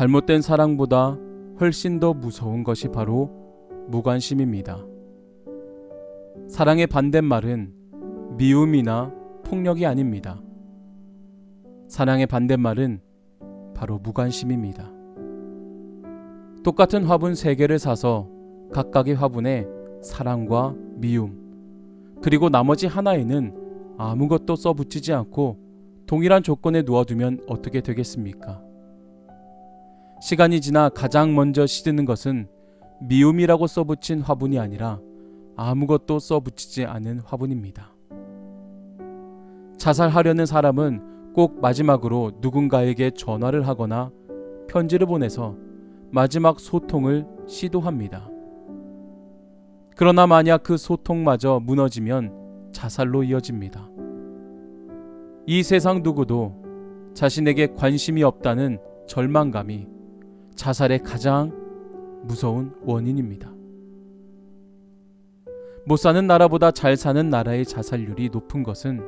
잘못된 사랑보다 훨씬 더 무서운 것이 바로 무관심입니다. 사랑의 반대말은 미움이나 폭력이 아닙니다. 사랑의 반대말은 바로 무관심입니다. 똑같은 화분 3개를 사서 각각의 화분에 사랑과 미움, 그리고 나머지 하나에는 아무것도 써붙이지 않고 동일한 조건에 놓아두면 어떻게 되겠습니까? 시간이 지나 가장 먼저 시드는 것은 미움이라고 써붙인 화분이 아니라 아무것도 써붙이지 않은 화분입니다. 자살하려는 사람은 꼭 마지막으로 누군가에게 전화를 하거나 편지를 보내서 마지막 소통을 시도합니다. 그러나 만약 그 소통마저 무너지면 자살로 이어집니다. 이 세상 누구도 자신에게 관심이 없다는 절망감이 자살의 가장 무서운 원인입니다. 못 사는 나라보다 잘 사는 나라의 자살률이 높은 것은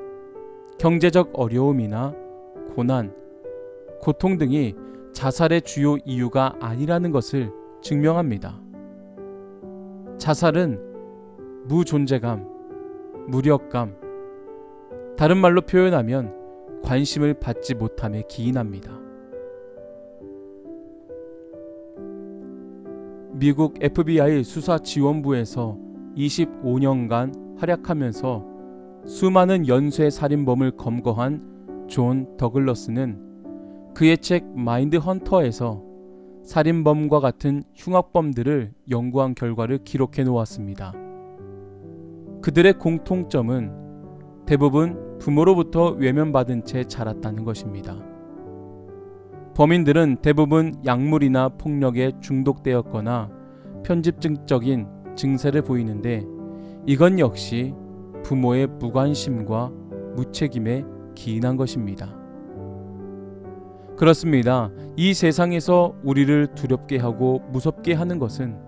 경제적 어려움이나 고난, 고통 등이 자살의 주요 이유가 아니라는 것을 증명합니다. 자살은 무존재감, 무력감, 다른 말로 표현하면 관심을 받지 못함에 기인합니다. 미국 FBI 수사지원부에서 25년간 활약하면서 수많은 연쇄 살인범을 검거한 존 더글러스는 그의 책 마인드 헌터에서 살인범과 같은 흉악범들을 연구한 결과를 기록해 놓았습니다. 그들의 공통점은 대부분 부모로부터 외면받은 채 자랐다는 것입니다. 범인들은 대부분 약물이나 폭력에 중독되었거나 편집증적인 증세를 보이는데 이건 역시 부모의 무관심과 무책임에 기인한 것입니다. 그렇습니다. 이 세상에서 우리를 두렵게 하고 무섭게 하는 것은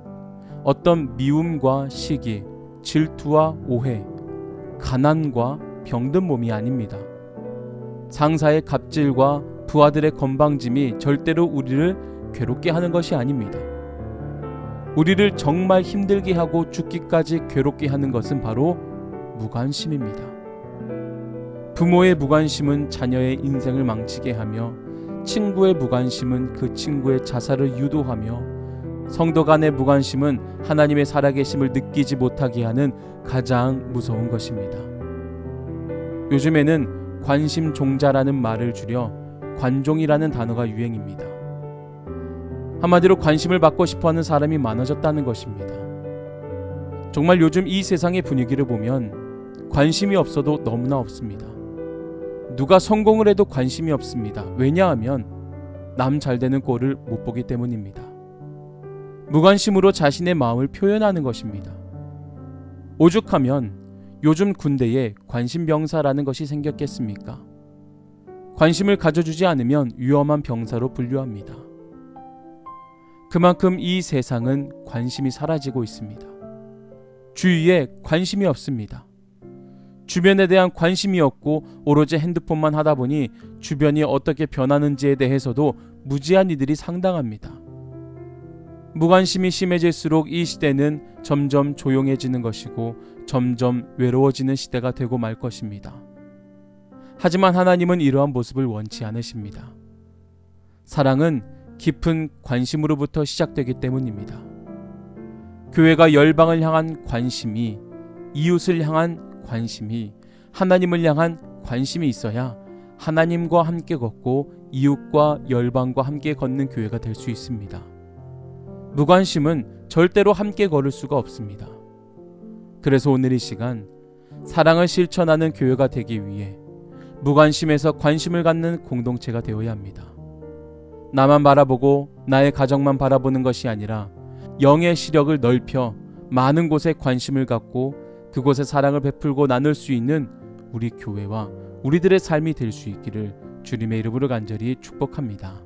어떤 미움과 시기, 질투와 오해, 가난과 병든 몸이 아닙니다. 상사의 갑질과 부하들의 건방짐이 절대로 우리를 괴롭게 하는 것이 아닙니다. 우리를 정말 힘들게 하고 죽기까지 괴롭게 하는 것은 바로 무관심입니다. 부모의 무관심은 자녀의 인생을 망치게 하며 친구의 무관심은 그 친구의 자살을 유도하며 성도 간의 무관심은 하나님의 살아계심을 느끼지 못하게 하는 가장 무서운 것입니다. 요즘에는 관심종자라는 말을 줄여 관종이라는 단어가 유행입니다. 한마디로 관심을 받고 싶어하는 사람이 많아졌다는 것입니다. 정말 요즘 이 세상의 분위기를 보면 관심이 없어도 너무나 없습니다. 누가 성공을 해도 관심이 없습니다. 왜냐하면 남 잘되는 꼴을 못 보기 때문입니다. 무관심으로 자신의 마음을 표현하는 것입니다. 오죽하면 요즘 군대에 관심병사라는 것이 생겼겠습니까? 관심을 가져주지 않으면 위험한 병사로 분류합니다. 그만큼 이 세상은 관심이 사라지고 있습니다. 주위에 관심이 없습니다. 주변에 대한 관심이 없고 오로지 핸드폰만 하다 보니 주변이 어떻게 변하는지에 대해서도 무지한 이들이 상당합니다. 무관심이 심해질수록 이 시대는 점점 조용해지는 것이고 점점 외로워지는 시대가 되고 말 것입니다. 하지만 하나님은 이러한 모습을 원치 않으십니다. 사랑은 깊은 관심으로부터 시작되기 때문입니다. 교회가 열방을 향한 관심이, 이웃을 향한 관심이, 하나님을 향한 관심이 있어야 하나님과 함께 걷고 이웃과 열방과 함께 걷는 교회가 될 수 있습니다. 무관심은 절대로 함께 걸을 수가 없습니다. 그래서 오늘 이 시간 사랑을 실천하는 교회가 되기 위해 무관심에서 관심을 갖는 공동체가 되어야 합니다. 나만 바라보고 나의 가정만 바라보는 것이 아니라 영의 시력을 넓혀 많은 곳에 관심을 갖고 그곳에 사랑을 베풀고 나눌 수 있는 우리 교회와 우리들의 삶이 될 수 있기를 주님의 이름으로 간절히 축복합니다.